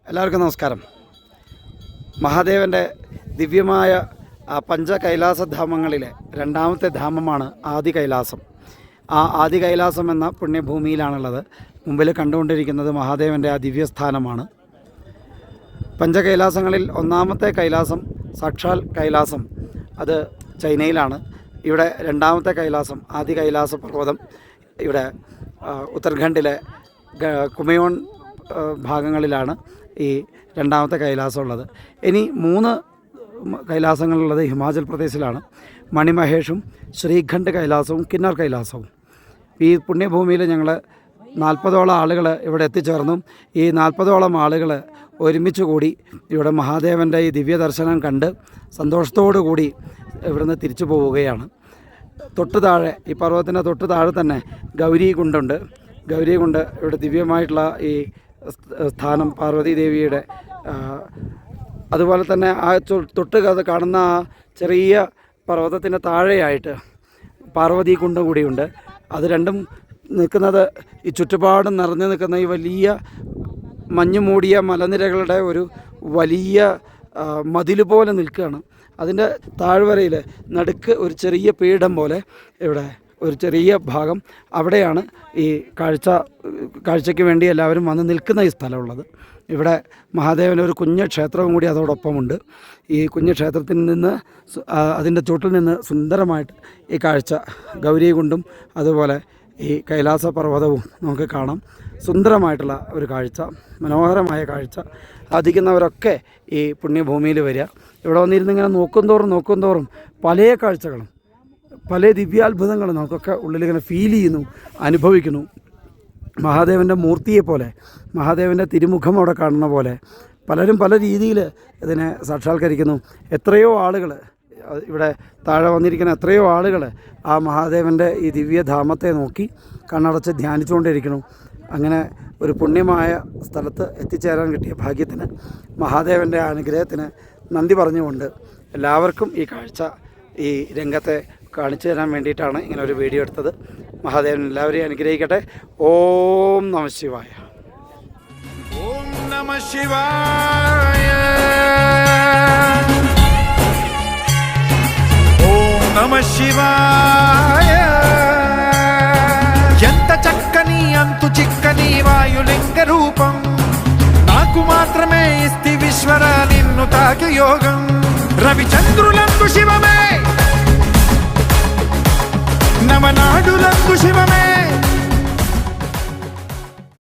എല്ലാവർക്കും നമസ്കാരം. മഹാദേവൻ്റെ ദിവ്യമായ പഞ്ച കൈലാസധാമങ്ങളിലെ രണ്ടാമത്തെ ധാമമാണ് ആദി കൈലാസം. ആ ആദി കൈലാസം എന്ന പുണ്യഭൂമിയിലാണുള്ളത്. മുമ്പിൽ കണ്ടുകൊണ്ടിരിക്കുന്നത് മഹാദേവൻ്റെ ആ ദിവ്യസ്ഥാനമാണ്. പഞ്ചകൈലാസങ്ങളിൽ ഒന്നാമത്തെ കൈലാസം സാക്ഷാൽ കൈലാസം, അത് ചൈനയിലാണ്. ഇവിടെ രണ്ടാമത്തെ കൈലാസം ആദി കൈലാസ പർവ്വതം ഇവിടെ ഉത്തരാഖണ്ഡിലെ കുമയോൺ ഭാഗങ്ങളിലാണ് ഈ രണ്ടാമത്തെ കൈലാസം ഉള്ളത്. ഇനി 3 കൈലാസങ്ങളുള്ളത് ഹിമാചൽ പ്രദേശിലാണ്. മണിമഹേഷും ശ്രീഖണ്ഡ് കൈലാസവും കിന്നർ കൈലാസവും. ഈ പുണ്യഭൂമിയിൽ ഞങ്ങൾ 40ഓളം ആളുകൾ ഇവിടെ എത്തിച്ചേർന്നു. ഈ 40ഓളം ആളുകൾ ഒരുമിച്ച് കൂടി ഇവിടെ മഹാദേവൻ്റെ ഈ ദിവ്യ ദർശനം കണ്ട് സന്തോഷത്തോടു കൂടി ഇവിടുന്ന് തിരിച്ചു പോവുകയാണ്. തൊട്ട് താഴെ, ഈ പർവ്വതത്തിൻ്റെ തൊട്ട് താഴെ തന്നെ ഗൗരീകുണ്ടുണ്ട്. ഗൗരീകുണ്ട് ഇവിടെ ദിവ്യമായിട്ടുള്ള ഈ സ്ഥാനം പാർവതി ദേവിയുടെ. അതുപോലെ തന്നെ ആ തൊട്ട് കാണുന്ന ആ ചെറിയ പർവ്വതത്തിൻ്റെ താഴെയായിട്ട് പാർവതി കുണ്ടും കൂടിയുണ്ട്. അത് രണ്ടും നിൽക്കുന്നത് ഈ ചുറ്റുപാടും നിറഞ്ഞു നിൽക്കുന്ന ഈ വലിയ മഞ്ഞു മൂടിയ മലനിരകളുടെ ഒരു വലിയ മതിൽ പോലെ നിൽക്കുകയാണ്. അതിൻ്റെ താഴ്വരയിൽ നടുക്ക് ഒരു ചെറിയ പീഠം പോലെ ഇവിടെ ഒരു ചെറിയ ഭാഗം, അവിടെയാണ് ഈ കാഴ്ചയ്ക്ക് വേണ്ടി എല്ലാവരും വന്ന് നിൽക്കുന്ന ഈ സ്ഥലമുള്ളത്. ഇവിടെ മഹാദേവന് ഒരു കുഞ്ഞു ക്ഷേത്രവും കൂടി അതോടൊപ്പമുണ്ട്. ഈ കുഞ്ഞു ക്ഷേത്രത്തിൽ നിന്ന് അതിൻ്റെ ചുവട്ടിൽ നിന്ന് സുന്ദരമായിട്ട് ഈ കാഴ്ച ഗൗരീകുണ്ടും അതുപോലെ ഈ കൈലാസ പർവ്വതവും നമുക്ക് കാണാം. സുന്ദരമായിട്ടുള്ള ഒരു കാഴ്ച, മനോഹരമായ കാഴ്ച. സാധിക്കുന്നവരൊക്കെ ഈ പുണ്യഭൂമിയിൽ വരിക. ഇവിടെ വന്നിരുന്ന് ഇങ്ങനെ നോക്കും തോറും പല കാഴ്ചകളും പല ദിവ്യാത്ഭുതങ്ങളും നമുക്കൊക്കെ ഉള്ളിലിങ്ങനെ ഫീൽ ചെയ്യുന്നു, അനുഭവിക്കുന്നു. മഹാദേവൻ്റെ മൂർത്തിയെപ്പോലെ, മഹാദേവൻ്റെ തിരുമുഖം അവിടെ കാണുന്ന പോലെ പലരും പല രീതിയിൽ ഇതിനെ സാക്ഷാത്കരിക്കുന്നു. എത്രയോ ആളുകൾ ഇവിടെ താഴെ വന്നിരിക്കുന്ന എത്രയോ ആളുകൾ ആ മഹാദേവൻ്റെ ഈ ദിവ്യധാമത്തെ നോക്കി കണ്ണടച്ച് ധ്യാനിച്ചുകൊണ്ടിരിക്കുന്നു. അങ്ങനെ ഒരു പുണ്യമായ സ്ഥലത്ത് എത്തിച്ചേരാൻ കിട്ടിയ ഭാഗ്യത്തിന്, മഹാദേവൻ്റെ അനുഗ്രഹത്തിന് നന്ദി പറഞ്ഞുകൊണ്ട് എല്ലാവർക്കും ഈ കാഴ്ച, ഈ രംഗത്തെ കാണിച്ചു തരാൻ വേണ്ടിയിട്ടാണ് ഇങ്ങനെ ഒരു വീഡിയോ എടുത്തത്. മഹാദേവൻ എല്ലാവരെയും അനുഗ്രഹിക്കട്ടെ. ഓം നമഃ ശിവായ. ഓം നമഃ ശിവായ. ఓం నమః శివాయ. ఎంత చక్కని అంతు చిక్కని వాయులింగ రూపం, నాకు మాత్రమే ఇస్తి విశ్వర నిన్ను తాకి యోగం. రవిచంద్రులందు శివమే, నవనాడులందు శివమే,